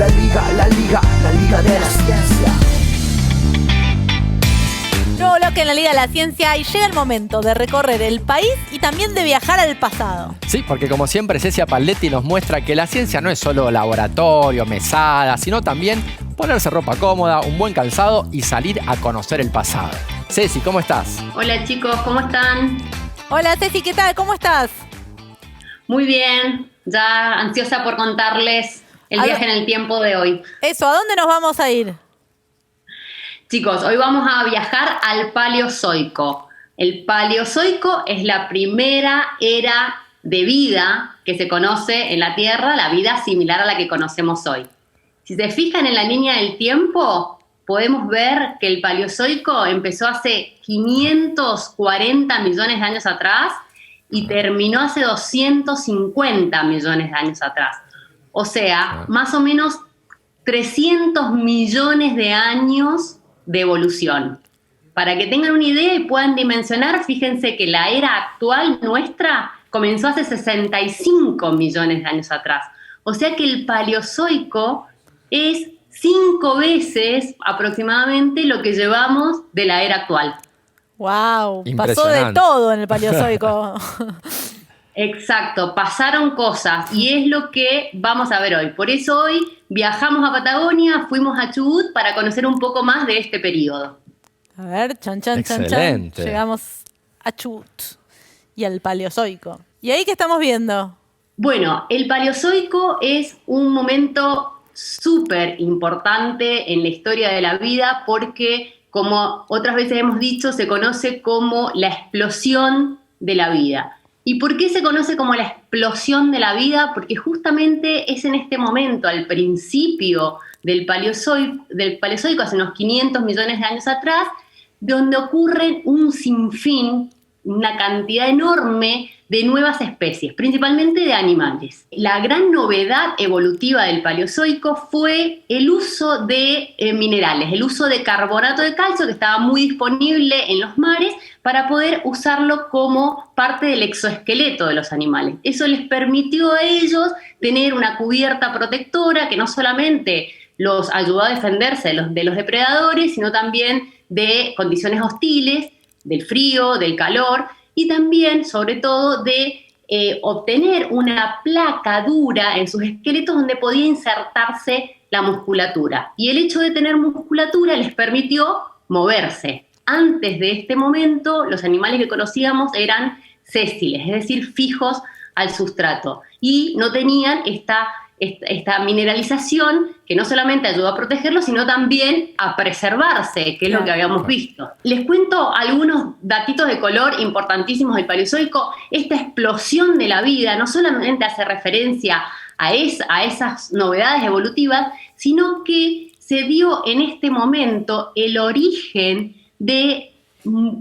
La Liga de la Ciencia. Nuevo bloque en la Liga de la Ciencia y llega el momento de recorrer el país y también de viajar al pasado. Sí, porque como siempre Cecia Palletti nos muestra que la ciencia no es solo laboratorio, mesada, sino también ponerse ropa cómoda, un buen calzado y salir a conocer el pasado. Ceci, ¿cómo estás? Hola chicos, ¿cómo están? Hola Ceci, ¿qué tal? ¿Cómo estás? Muy bien, ya ansiosa por contarles el viaje en el tiempo de hoy. Eso, ¿a dónde nos vamos a ir? Chicos, hoy vamos a viajar al Paleozoico. El Paleozoico es la primera era de vida que se conoce en la Tierra, la vida similar a la que conocemos hoy. Si se fijan en la línea del tiempo, podemos ver que el Paleozoico empezó hace 540 millones de años atrás y terminó hace 250 millones de años atrás. O sea, más o menos 300 millones de años de evolución. Para que tengan una idea y puedan dimensionar, fíjense que la era actual nuestra comenzó hace 65 millones de años atrás. O sea que el Paleozoico es 5 veces aproximadamente lo que llevamos de la era actual. ¡Wow! Pasó de todo en el Paleozoico. Exacto, pasaron cosas y es lo que vamos a ver hoy. Por eso hoy viajamos a Patagonia, fuimos a Chubut para conocer un poco más de este periodo. A ver, chan. Llegamos a Chubut y al Paleozoico. ¿Y ahí qué estamos viendo? Bueno, el Paleozoico es un momento súper importante en la historia de la vida porque, como otras veces hemos dicho, se conoce como la explosión de la vida. ¿Y por qué se conoce como la explosión de la vida? Porque justamente es en este momento, al principio del Paleozoico, hace unos 500 millones de años atrás, donde ocurre un sinfín, una cantidad enorme de nuevas especies, principalmente de animales. La gran novedad evolutiva del Paleozoico fue el uso de minerales, el uso de carbonato de calcio, que estaba muy disponible en los mares, para poder usarlo como parte del exoesqueleto de los animales. Eso les permitió a ellos tener una cubierta protectora que no solamente los ayudó a defenderse de los depredadores, sino también de condiciones hostiles, del frío, del calor, y también, sobre todo, de obtener una placa dura en sus esqueletos donde podía insertarse la musculatura. Y el hecho de tener musculatura les permitió moverse. Antes de este momento, los animales que conocíamos eran sésiles, es decir, fijos al sustrato, y no tenían esta mineralización que no solamente ayudó a protegerlos, sino también a preservarse, que es lo que habíamos visto. Les cuento algunos datitos de color importantísimos del Paleozoico. Esta explosión de la vida no solamente hace referencia a esas novedades evolutivas, sino que se dio en este momento el origen de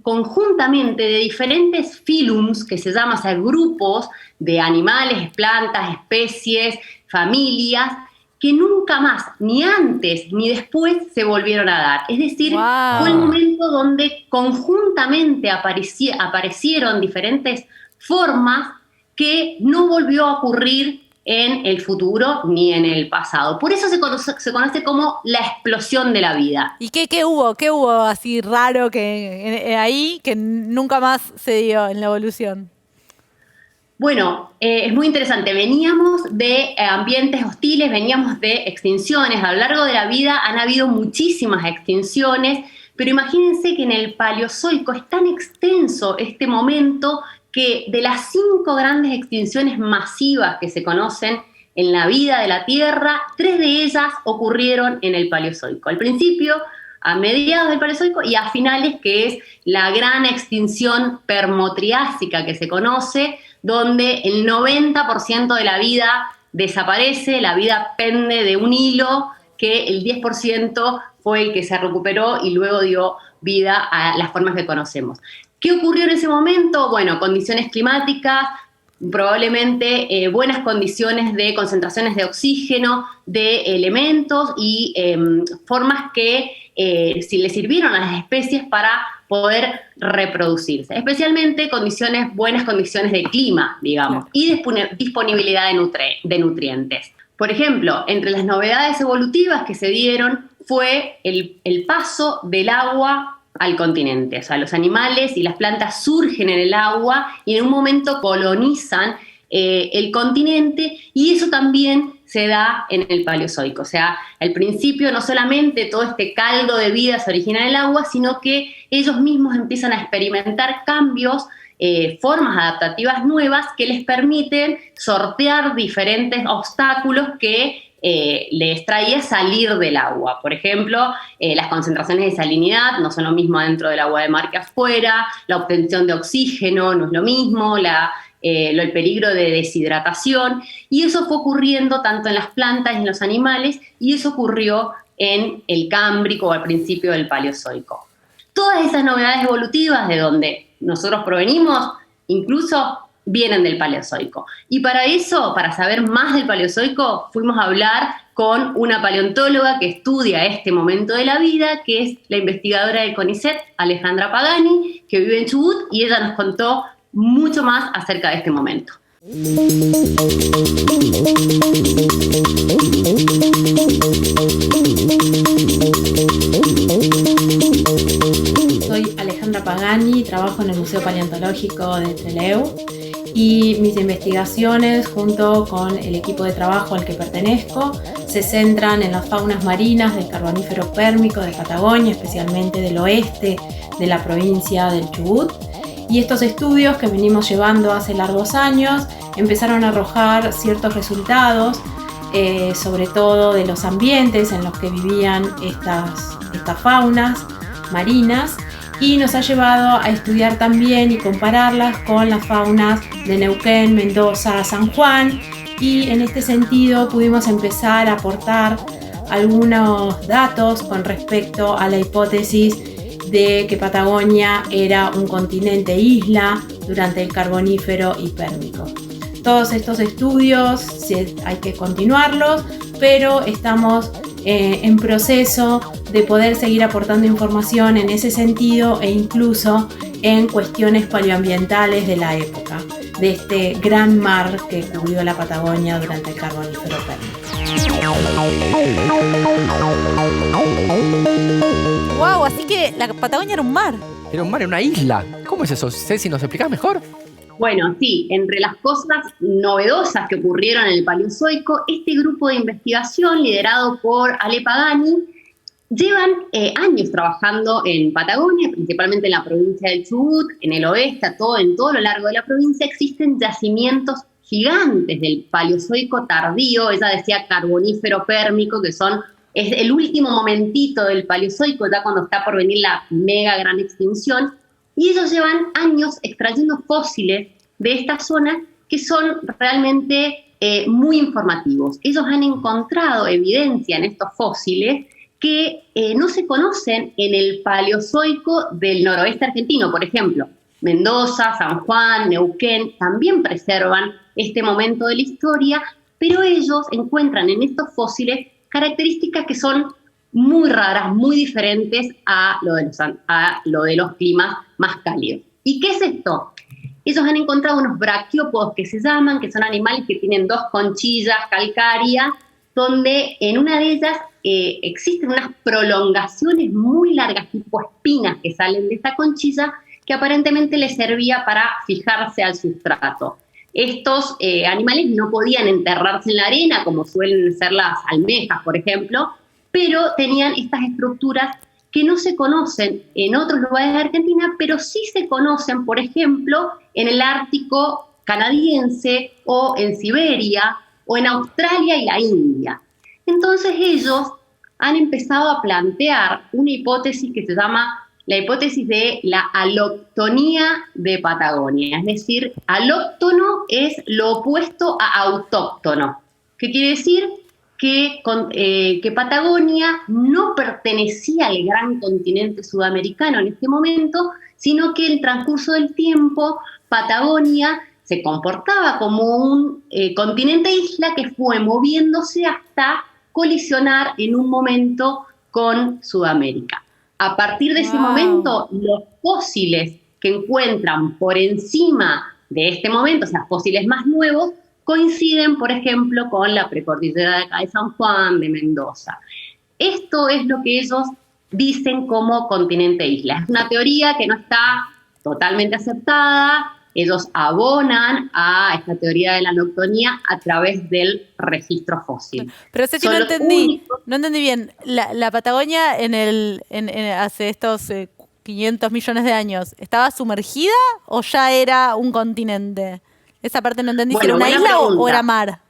conjuntamente de diferentes phylums, que se llaman, o sea, grupos de animales, plantas, especies, familias, que nunca más, ni antes ni después, se volvieron a dar. Es decir, fue el momento donde conjuntamente aparecieron diferentes formas que no volvió a ocurrir en el futuro ni en el pasado. Por eso se conoce como la explosión de la vida. ¿Y qué hubo? ¿Qué hubo así raro ahí que nunca más se dio en la evolución? Bueno, es muy interesante. Veníamos de ambientes hostiles, veníamos de extinciones. A lo largo de la vida han habido muchísimas extinciones, pero imagínense que en el Paleozoico es tan extenso este momento que de las 5 grandes extinciones masivas que se conocen en la vida de la Tierra, 3 de ellas ocurrieron en el Paleozoico. Al principio, a mediados del Paleozoico, y a finales, que es la gran extinción permotriásica que se conoce, donde el 90% de la vida desaparece, la vida pende de un hilo, que el 10% fue el que se recuperó y luego dio vida a las formas que conocemos. ¿Qué ocurrió en ese momento? Bueno, condiciones climáticas, probablemente buenas condiciones de concentraciones de oxígeno, de elementos y formas que le sirvieron a las especies para poder reproducirse, especialmente buenas condiciones de clima, digamos, y disponibilidad de nutrientes. Por ejemplo, entre las novedades evolutivas que se dieron fue el paso del agua al continente. O sea, los animales y las plantas surgen en el agua y en un momento colonizan el continente, y eso también se da en el Paleozoico. O sea, al principio no solamente todo este caldo de vida se origina en el agua, sino que ellos mismos empiezan a experimentar cambios, formas adaptativas nuevas que les permiten sortear diferentes obstáculos que les traía salir del agua. Por ejemplo, las concentraciones de salinidad no son lo mismo dentro del agua de mar que afuera, la obtención de oxígeno no es lo mismo, el peligro de deshidratación, y eso fue ocurriendo tanto en las plantas y en los animales, y eso ocurrió en el Cámbrico o al principio del Paleozoico. Todas esas novedades evolutivas de donde nosotros provenimos, incluso vienen del Paleozoico. Y para eso, para saber más del Paleozoico, fuimos a hablar con una paleontóloga que estudia este momento de la vida, que es la investigadora del CONICET, Alejandra Pagani, que vive en Chubut, y ella nos contó mucho más acerca de este momento. Soy Alejandra Pagani, trabajo en el Museo Paleontológico de Trelew, y mis investigaciones, junto con el equipo de trabajo al que pertenezco, se centran en las faunas marinas del Carbonífero Pérmico de Patagonia, especialmente del oeste de la provincia del Chubut. Y estos estudios que venimos llevando hace largos años empezaron a arrojar ciertos resultados, sobre todo de los ambientes en los que vivían estas faunas marinas, y nos ha llevado a estudiar también y compararlas con las faunas de Neuquén, Mendoza, San Juan, y en este sentido pudimos empezar a aportar algunos datos con respecto a la hipótesis de que Patagonia era un continente isla durante el Carbonífero y Pérmico. Todos estos estudios hay que continuarlos, pero estamos en proceso de poder seguir aportando información en ese sentido, e incluso en cuestiones paleoambientales de la época, de este gran mar que cubrió la Patagonia durante el Carbonífero Pérmico. ¡Wow! Así que la Patagonia era un mar. Era un mar, era una isla. ¿Cómo es eso? Ceci, ¿nos explicás mejor? Bueno, sí, entre las cosas novedosas que ocurrieron en el Paleozoico, este grupo de investigación liderado por Ale Pagani llevan años trabajando en Patagonia, principalmente en la provincia del Chubut, en el oeste, en todo lo largo de la provincia existen yacimientos gigantes del Paleozoico tardío. Ella decía Carbonífero Pérmico, que es el último momentito del Paleozoico, ya cuando está por venir la mega gran extinción. Y ellos llevan años extrayendo fósiles de esta zona que son realmente muy informativos. Ellos han encontrado evidencia en estos fósiles que no se conocen en el Paleozoico del noroeste argentino. Por ejemplo, Mendoza, San Juan, Neuquén también preservan este momento de la historia, pero ellos encuentran en estos fósiles características que son muy raras, muy diferentes a lo de los climas más cálidos. ¿Y qué es esto? Ellos han encontrado unos braquiópodos que se llaman, que son animales que tienen dos conchillas calcáreas, donde en una de ellas existen unas prolongaciones muy largas, tipo espinas que salen de esta conchilla, que aparentemente les servía para fijarse al sustrato. Estos animales no podían enterrarse en la arena, como suelen ser las almejas, por ejemplo, pero tenían estas estructuras que no se conocen en otros lugares de Argentina, pero sí se conocen, por ejemplo, en el Ártico canadiense o en Siberia o en Australia y la India. Entonces ellos han empezado a plantear una hipótesis que se llama la hipótesis de la aloctonía de Patagonia. Es decir, alóctono es lo opuesto a autóctono. ¿Qué quiere decir? Que Patagonia no pertenecía al gran continente sudamericano en este momento, sino que en el transcurso del tiempo Patagonia se comportaba como un continente isla que fue moviéndose hasta colisionar en un momento con Sudamérica. A partir de ese momento, los fósiles que encuentran por encima de este momento, o sea, fósiles más nuevos, coinciden, por ejemplo, con la precordillera de acá de San Juan, de Mendoza. Esto es lo que ellos dicen como continente isla. Es una teoría que no está totalmente aceptada. Ellos abonan a esta teoría de la noctonía a través del registro fósil. Pero Ceci, no entendí bien. La Patagonia hace estos 500 millones de años, ¿estaba sumergida o ya era un continente? Esa parte no entendí, si era una isla o era mar.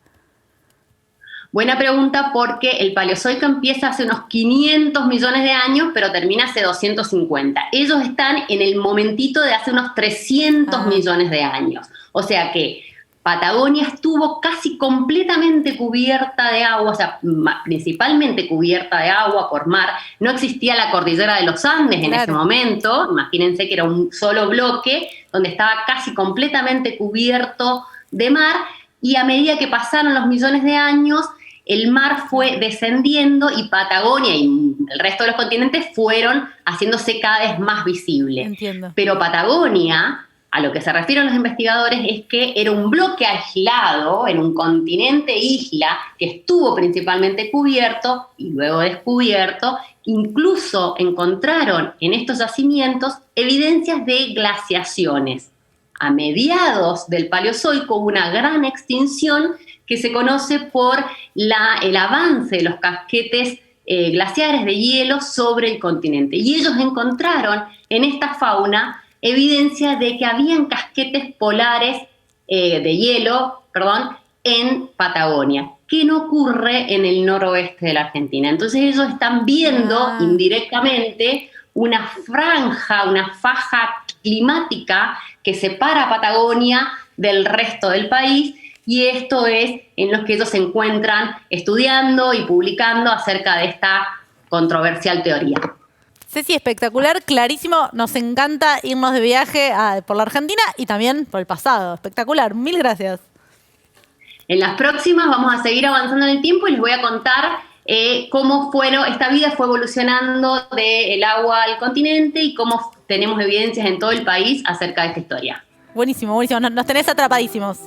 Buena pregunta, porque el Paleozoico empieza hace unos 500 millones de años, pero termina hace 250. Ellos están en el momentito de hace unos 300 millones de años. O sea que Patagonia estuvo casi completamente cubierta de agua, o sea, principalmente cubierta de agua por mar. No existía la cordillera de los Andes en ese momento. Imagínense que era un solo bloque donde estaba casi completamente cubierto de mar, y a medida que pasaron los millones de años, el mar fue descendiendo y Patagonia y el resto de los continentes fueron haciéndose cada vez más visibles. Entiendo. Pero Patagonia, a lo que se refieren los investigadores, es que era un bloque aislado, en un continente isla, que estuvo principalmente cubierto y luego descubierto. Incluso encontraron en estos yacimientos evidencias de glaciaciones. A mediados del Paleozoico hubo una gran extinción que se conoce por el avance de los casquetes glaciares de hielo sobre el continente. Y ellos encontraron en esta fauna evidencia de que habían casquetes polares de hielo, en Patagonia, que no ocurre en el noroeste de la Argentina. Entonces ellos están viendo indirectamente una franja, una faja climática que separa a Patagonia del resto del país, y esto es en los que ellos se encuentran estudiando y publicando acerca de esta controversial teoría. Ceci, espectacular, clarísimo. Nos encanta irnos de viaje por la Argentina y también por el pasado. Espectacular, mil gracias. En las próximas vamos a seguir avanzando en el tiempo y les voy a contar cómo esta vida fue evolucionando del agua al continente y cómo tenemos evidencias en todo el país acerca de esta historia. Buenísimo, buenísimo. Nos tenés atrapadísimos.